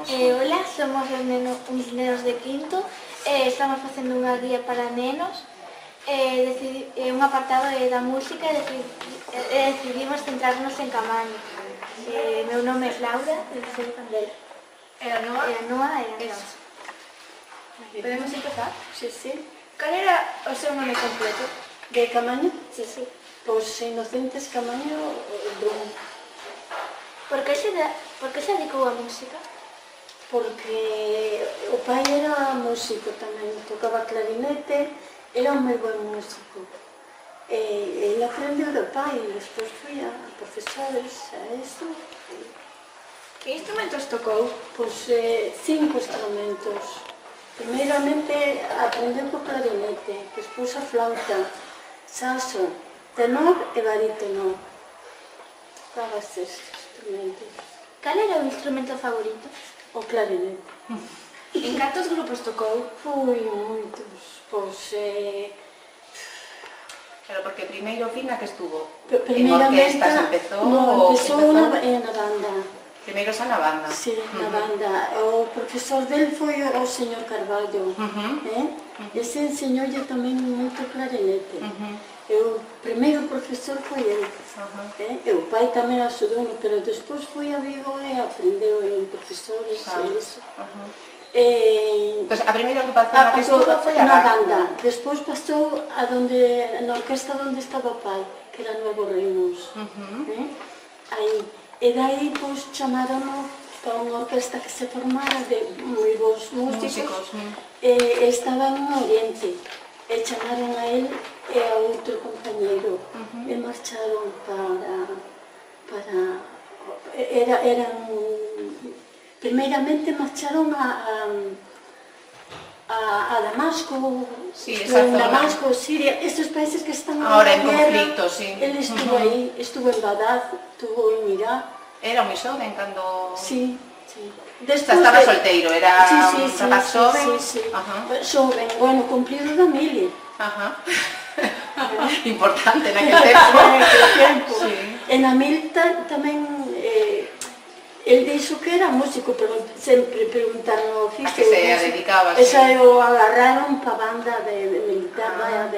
Hola, somos uns nenos de quinto. Estamos facendo unha guía para nenos. Un apartado da música e decidimos centrarnos en Caamaño. Meu nome é Laura, e soy Candela. E a Noa? E a Noa e a Eso. Noa. Podemos empezar? Sí, sí. Cal era o seu nome completo? De Caamaño? Sí, sí. Pois Inocentes Caamaño Drum. Por que se dedicou a música? Porque o pai era músico tamén, tocaba clarinete, era un moi buen músico. Ele aprendeu do pai e despois foi a profesores, a isto. Que instrumentos tocou? Pois 5 instrumentos. Primeiramente aprendeu co clarinete, despois a flauta, saxo, tenor e barítono. Tocaba estes instrumentos. Cal era o instrumento favorito? O clarinete. En cantos grupos tocou? Fui moitos, pois Pero porque primeiro Fina que estuvo en primeiramente orquestas empezou na banda. Primeiro xa na banda. Sí, na banda. O profesor del foi o señor Carballo. Ese enseñoulle tamén moito clarinete. E o primeiro profesor foi ele. E o pai tamén axudou, pero despois foi a Vigo e aprendeu en profesores e iso. Pois a primeira agrupación que estuvo foi a na banda. Despois pasou na orquesta onde estaba o pai, que era Nuevo Reinos. Aí. E dai, pois, chamaron para unha orquesta que se formara de moi bons músicos. E estaban en Oriente. E chamaron a él e a outro compañeiro. E marcharon eran primeiramente marcharon a Damasco, Damasco, Siria, estes países que están ahora en conflicto, sí. Él estuvo aí, estuvo en Bagdad, estuvo en Irak. Era moi xoven cando... Sí, sí. Estaba solteiro, era un rapaz xoven. Xoven, bueno, cumplido da mili. Importante naquele tempo. E na mil tamén el dixo que era músico, pero sempre preguntaron o oficio. A que se dedicaba, sí. Esa o agarraron pa banda de militar,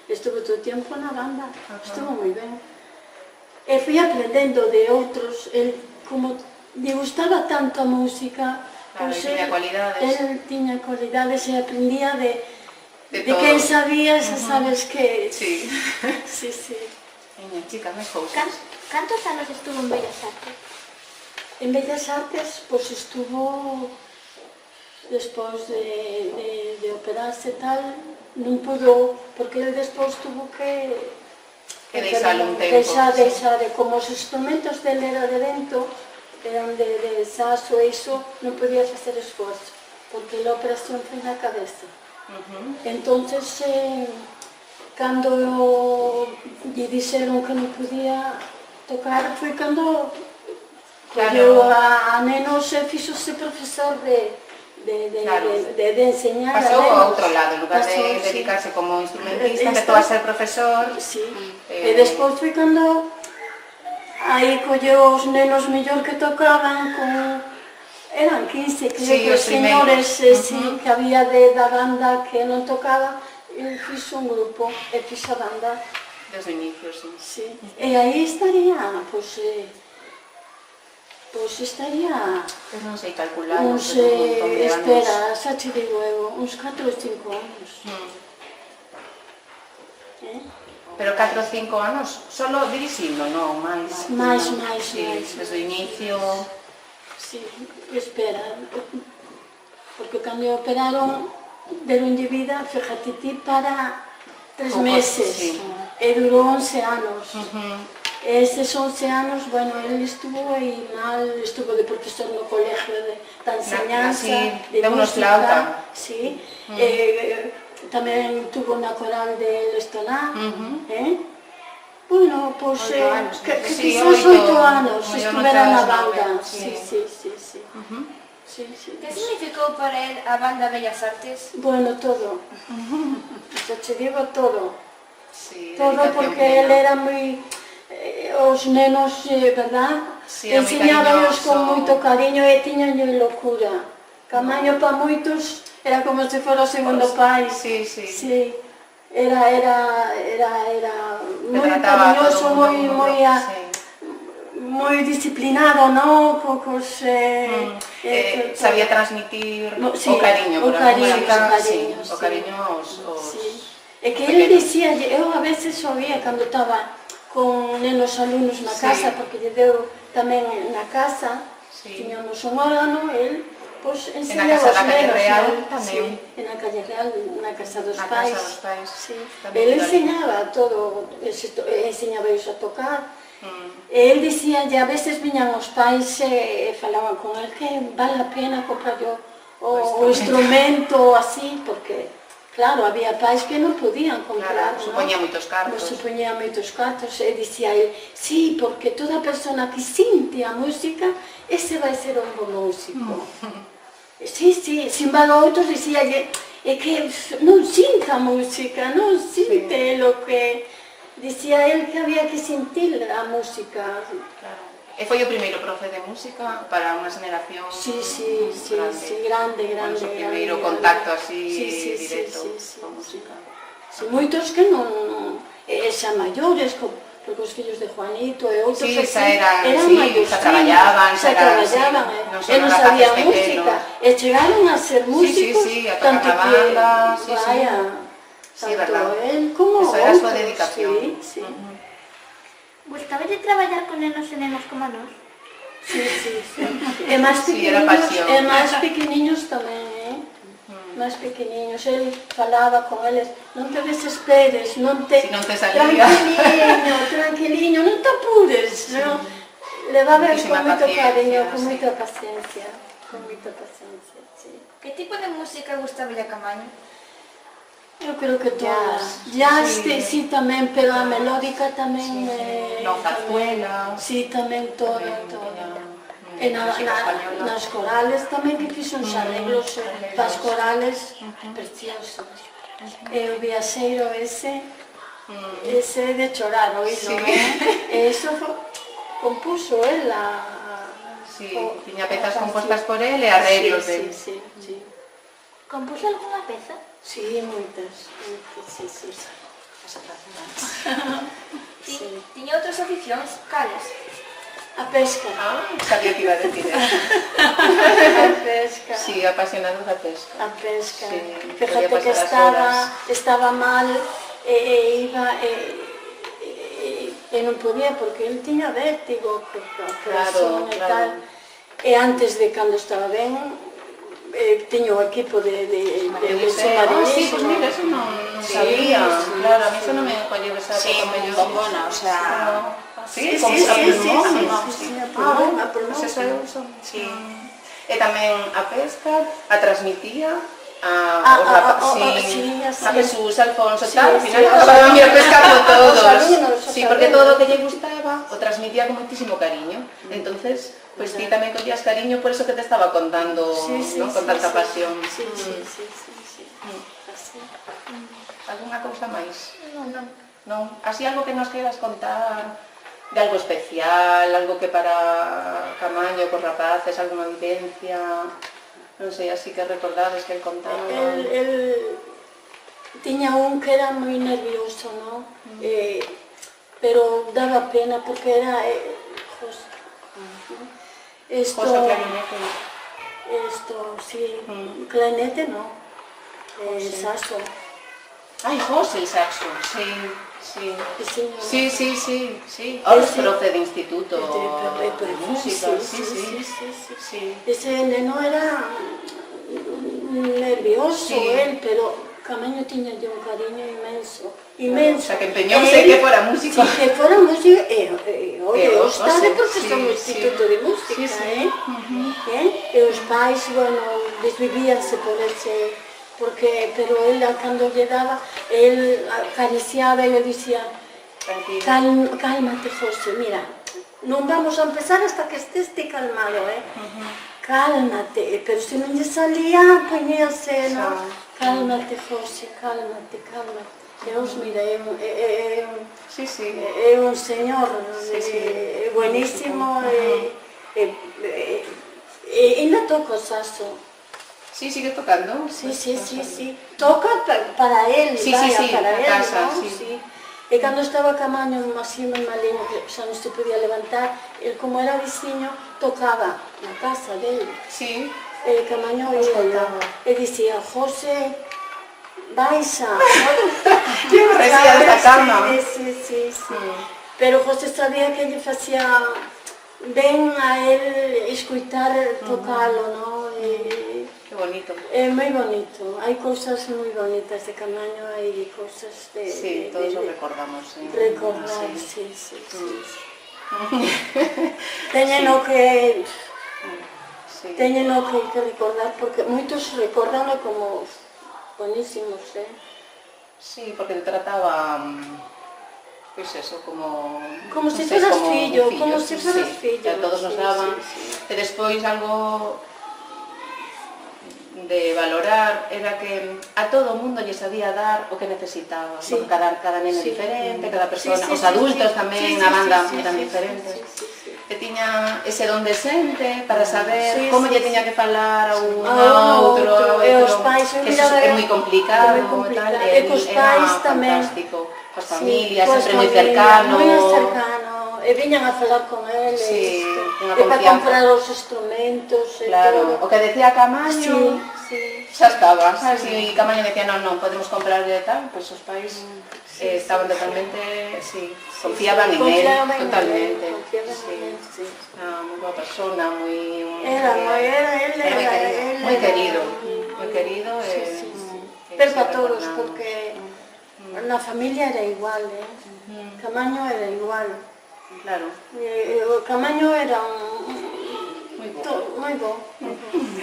estuvo todo o tempo na banda, estuvo moi ben. E fui aprendendo de outros, el como lle gustaba tanto a música, pois el tiña cualidades e aprendía de quen sabía, xa sabes que... Sí. Sí, sí. Chicas, máis cousas. Cantos anos estuvo en Bellas Artes? En Bellas Artes, pois estuvo despois de operarse tal, non pudo, porque ele despois tuvo que deixalo un tempo. Deixar, como os instrumentos dele era de vento, eran de saxo e iso, non podía facer esforzo, porque a operación foi na cabeza. Entonces, cando lle dixeron que non podía tocar, foi cando colleu a nenos e fixose profesor de enseñar a nenos. Pasou ao outro lado, en lugar de dedicarse como instrumentista, empezou a ser profesor. Sí, e despois foi cando aí colleu os nenos mellor que tocaban con... Eran 15, creo que os señores que había da banda que non tocaban, e fixo un grupo e fixo a banda. Desde o inicio, sí. E aí estaría, pois estaría... Pois non sei calcular, espera, xa te digo eu, uns 4 ou 5 anos. Pero 4 ou 5 anos, solo dirixindo, non? Máis. Desde o inicio... Sí, espera, porque cando operaron, deronlle vida, fíjate ti, para 3 meses, e durou 11 anos. Eses 11 anos, bueno, ele estuvo aí mal, estuvo de profesor no colegio de enseñanza, de música, sí, tamén tuvo na coral de Lestoná, bueno, pois, que quizás 8 anos estuvera na banda, sí. Que significou para él a banda Bellas Artes? Bueno, todo, xa che digo todo, todo porque ele era moi... Os nenos, verdad, Sí, era moi enseñábanos cariñoso. con moito cariño e tiñaño locura. Camaño para moitos era como se fora o segundo pai. Sí, sí. Sí. Era moi trataba a cariñoso, todo o mundo, sí. moi disciplinado, non? Sabía transmitir sí, o cariño, o por cariño, alguna sí, o cariño aos sí. É que ele dicía, eu a veces oía cando estaba con nenos alumnos na casa, porque lle deu tamén na casa, tiñamos un órgano, el pois enseñaba aos nenos, tamén. En a calle real, na casa dos Na pais. casa dos pais. Sí. Tamén Ele iba ali. enseñaba todo, enseñaba a tocar. E el dicía, a veces viñan os pais e falaban con el que vale a pena comprar o instrumento así, porque claro, había pais que non podían comprar, Claro, supoñía moitos cartos. Supoñía moitos cartos, e dicía ele, sí, porque toda persona que sinte a música, ese vai ser un bo músico. Sí, sin embargo, outros dicía, é que non sinta a música, non sinte lo que... Dicía él que había que sentir a música. Claro. E foi o primeiro profe de música para unha generación grande. O primeiro contacto así directo con música. Moitos que non... xa maiores, porque os fillos de Juanito e outros eran maiores, xa traballaban, e non sabían música, e chegaron a ser músicos, tanto que... Vaya... Sí, verdad. Él como eso era a súa dedicación. Sí. Gustaba de traballar con nenos e nenas como a nós? Sí. E máis pequeniños tamén, máis pequeniños. Él falaba con eles, non te desesperes, non te... Si non te salía. Tranquiliño, non te apures. Levaba con moito cariño, con moita paciencia. Que tipo de música gustaba a Camaño? Eu creo que todas. Jazz, sí, tamén, pero a melódica tamén... Non, zarzuela... Sí, tamén todo. E nas corales tamén que fixo uns arreglos para as corales preciosos. E o viaxeiro ese de chorar, oído, non? E iso compuso ela. Sí, tiña pezas compostas por él e arreglos de... Sí. Compuso algunha peza? Sí, moitas. Tiña outras aficións? Cales? A pesca. Sabía que iba a decir eso. A pesca. Sí, apasionado da pesca. A pesca. Sí, fíjate que estaba mal e iba e non podía porque él tiña vértigo por presión e tal. E antes de cando estaba ben, tiño o equipo de submarinismo. Sí, pues mira, eso non sabía. Claro, a mí eso non me colleu esa época mellor. bombona, o sea... Sí, como a plumón. A plumón. Pues eso eu uso. E tamén a pesca, a transmitía a Jesús, Alfonso, tal, al final acababan ir a pescar con todos. Sí, porque todo o que lle gustaba o transmitía con moitísimo cariño. Entonces, pues ti tamén collías cariño por eso que te estaba contando, con tanta pasión. Sí. Alguna cousa máis? Non. Así algo que nos queras contar de algo especial, algo que para Camaño, cos rapaces, alguna vivencia, non sei, así que recordades que el contaba. El tiña un que era moi nervioso, non? Pero daba pena porque era... José Clarinete. Sí, clarinete no, saxo. Ai, José, el saxo, sí. Sí. Ahora es profe de instituto de música, sí. Ese neno era nervioso, él, pero Camaño tiña yo un cariño inmenso. O sea, que empeñouse que fuera músico. Sí, que fuera músico, eu estaba porque son un instituto de música, E os pais, bueno, desvivíanse por ese... pero él, cando lle daba, él acariciaba e eu dicía, cálmate, José, mira, non vamos a empezar hasta que estés ti calmado, cálmate, pero se non lle salía, poñíase, non? Cálmate, José, cálmate. Deus, mira, é un señor buenísimo e ainda toca o saxo. Sí, sigue tocando. Sí. Toca para él, para él, casa, ¿no? Sí. E cando estaba Camaño así moi maliño, que xa non se podía levantar, el como era veciño, tocaba na casa dele. Sí. E Camaño e dicía, José, baixa. Que parecía esta cama. Sí. Pero José sabía que lle facía ben a él escutar tocalo, ¿no? Que bonito. É moi bonito, hai cousas moi bonitas de Camaño, hai cousas de... Sí, todos os recordamos. Recordar, sí. Teñeno que recordar, porque moitos recordan como buenísimos, Sí, porque te trataba, pois eso, como... Como se fueras fillo, como se fueras fillo. Todos nos daban, e despois algo de valorar era que a todo o mundo lle sabía dar o que necesitaba, porque cada neno é diferente, cada persona, os adultos tamén na banda eran diferentes. Que tiña ese don de xente para saber como lle tiña que falar a un a outro, e os pais, que eso é moi complicado, e cos pais tamén, fantástico, coas familias, sempre moi cercano, e viñan a falar con ele, e para comprar os instrumentos, claro, o que decía Camaño, xa estaba, e Camaño decía, non, podemos comprar de tal, pois os pais estaban totalmente, confiaban en él, totalmente, era moi boa persona, moi querido, pero para todos, porque na familia era igual, Camaño era igual. Claro. O Camaño era moi bo.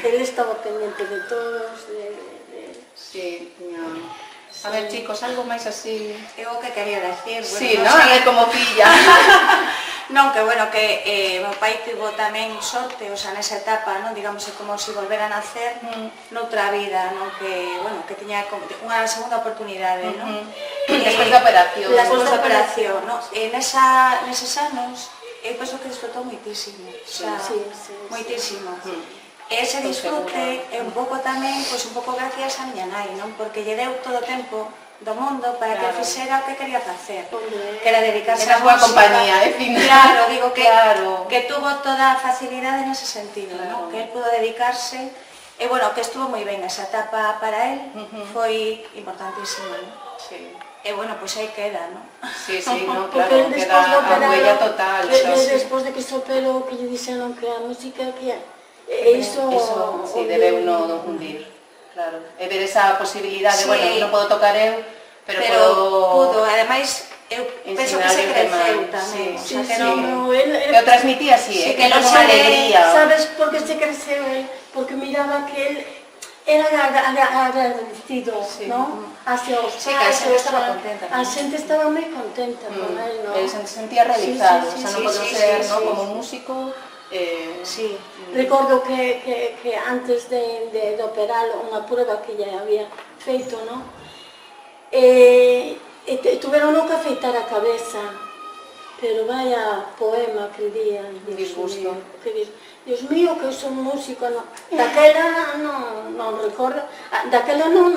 Ele estaba pendiente de todos, Sí, a ver, chicos, algo máis así... Eu o que quería decir, bueno, sí, non? A ver como filla. Non, que bueno, que meu pai tivo tamén sorte, o sea, nesa etapa, non, digamos, como se volvera a nacer noutra vida, non, que, bueno, que tiña unha segunda oportunidade, non? Despois da operación. Despois da operación, non? E neses anos, eu penso que disfrutou moitísimo, o sea, moitísimo. E ese disfrute é un pouco tamén, pois un pouco gracias a miña nai, non? Porque lle deu todo o tempo do mundo para que fixera o que quería facer, que era dedicarse a música. Era boa compañía, Claro, digo que tuvo toda a facilidade nese sentido, non? Que él pudo dedicarse, e bueno, que estuvo moi ben esa etapa para él, foi importantísima, non? E bueno, pois aí queda, non? Sí, non, claro, queda a huella total. Despois de que se operou, que lle dixeron que a música que iso debe uno hundir, claro. E ver esa posibilidade, bueno, non podo tocar eu, pero pudo, ademais, eu penso que se creceu tamén, o sea, que o transmitía así, que non unha alegría. Sabes por que se creceu él? Porque miraba que él era agradecido, non? Hacia os pais, a xente estaba moi contenta con él, non? Él se sentía realizado, o sea, non podemos ser, como músico. Recordo que antes de operarlo, unha prueba que ya había feito, non? Tuveron que afeitar a cabeza, pero vaya poema que día, disgusto. Dios mío, que son músico, non? Daquela non recordo, daquela non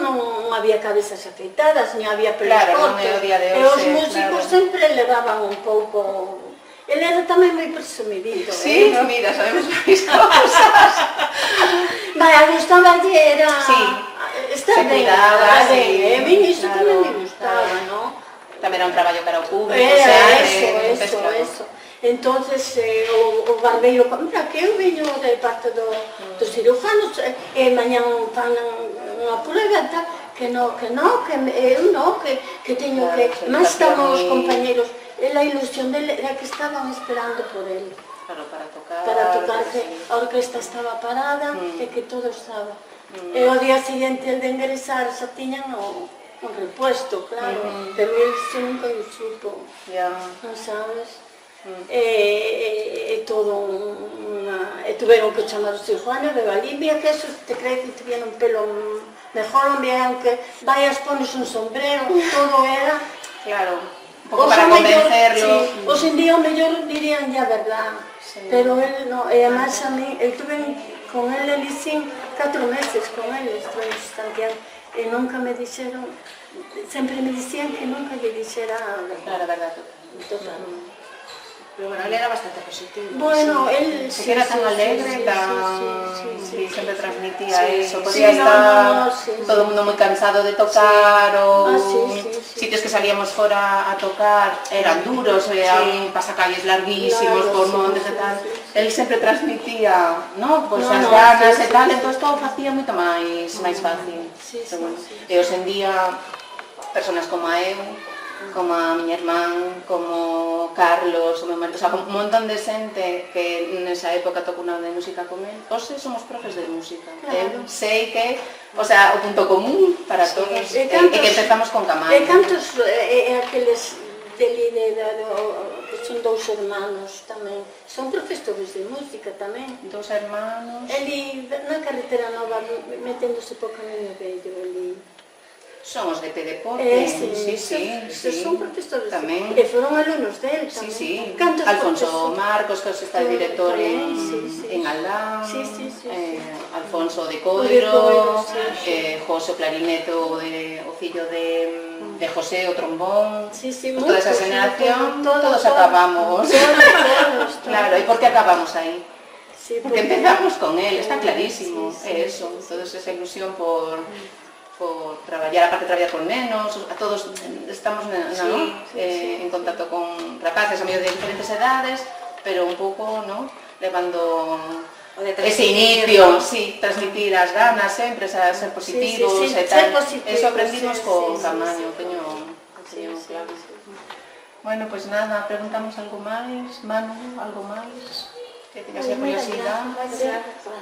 había cabezas afeitadas, ni había pelos cortos, e os músicos sempre levaban un pouco... Ele era tamén moi presumidito, Sí, mira, sabemos máis cousas. Vai, gustaballe era... Se cuidaba, a mí iso tamén me gustaba, non? Tamén era un traballo cara ao público, Eso. Entonces, o barbeiro, mira, que eu veño de parte dos cirujanos, e mañan fan unha prueba e tal, que eu non, que teño que... Mas estamos os compañeros, la ilusión dele era que estaban esperando por él. Claro, para tocar. Que a orquesta estaba parada e que todo estaba. E o día seguinte, el de ingresar, xa tiñan o repuesto, claro, pero él se nunca o supo, non sabes? E todo tuveron que chamar os cirujanos de Galicia, que eso te crece, te viene un pelo mejor me aunque vayas pones un sombrero, todo era... Claro, un pouco para convencerlo. Sí, os en día o mellor dirían ya verdad, pero él no, e además a mí, eu tuve con él, sin 4 meses con él, estuve en Santiago, e nunca me dixeron, sempre me dicían que nunca lle dixera a verdad. Claro, verdad, total. Pero bueno, él era bastante positivo. Bueno, él sí, era tan alegre, sí, siempre transmitía eso. Podía estar todo el mundo muy cansado de tocar, o sitios que salíamos fuera a tocar eran duros, eran pasacalles larguísimos, por montes e tal. Él siempre transmitía, ¿no? Pues as ganas e tal, entón todo facía moito máis fácil. E hoxe en día, personas como a eu, como a miña irmán, como Carlos, o meu marido, o sea, un montón de xente que nesa época tocou unha de música con él, hoxe somos profes de música. Sei que, o sea, o punto común para todos é que empezamos con Camaño. E cantos aqueles deli que son 2 hermanos tamén, son profesores de música tamén. 2 hermanos. Eli na carretera nova meténdose po camiño vello, eli... Son os de Pedepote, sí. Son profesores tamén. E foron alumnos del tamén. Sí. Alfonso Marcos, que está director en Aldán, Alfonso de Coiro, José Clarineto, o fillo de José, o trombón, toda esa generación, todos acabamos. Claro, e por que acabamos aí? Porque empezamos con él, está clarísimo, é eso, toda esa ilusión por traballar, aparte de traballar con nenos, a todos estamos en contacto con rapaces a medio de diferentes edades, pero un pouco, levando ese inicio, transmitir as ganas sempre, ser positivos e tal. Eso aprendimos con Camaño, teño claro. Bueno, pois nada, preguntamos algo máis, Manu, algo máis? Que teñas a curiosidade?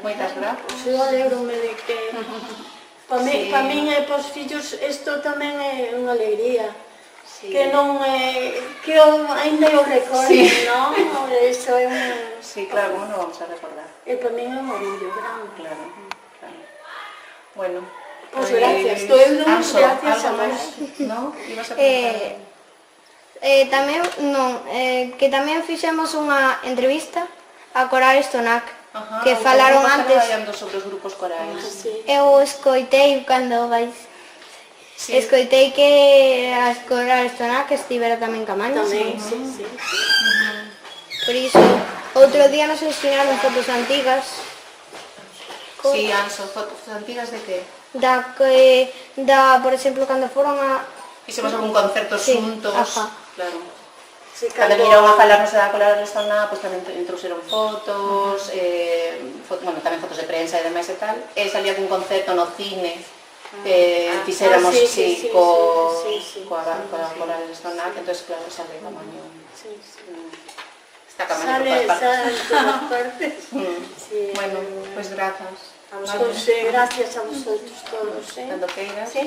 Moitas grazas. Eu alegro-me de que... Para min e para os fillos isto tamén é unha alegría, que non é, que ainda o recorden, non? Iso é un... Sí, claro, como non vamos a recordar. E para min é un orgullo grande. Claro. Bueno, pois gracias, estou eu dando gracias a vos. Non? Ibas a preguntar? Tamén, non, que tamén fixemos unha entrevista a Coral Estonac, que falaron antes. Sobre os grupos corais. Eu escoitei cando vais. Escoitei que as Coral Estonac estivera tamén Camaño. Tamén, sí. Por iso, outro día nos ensinaron fotos antigas. Sí, Anso, fotos antigas de que? Por exemplo, cando foron a... Fixemos algún concerto xuntos. Claro. Cando vinieron a falarnos da Coral Estonac, pois tamén introduxeron fotos, tamén fotos de prensa e demais e tal, e salía algún concerto no cine que fixéramos coa Coral Estonac, entón, claro, sale Camaño. Está Camaño por todas partes. Bueno, pois grazas. Gracias a vosotros todos. Cando queiras.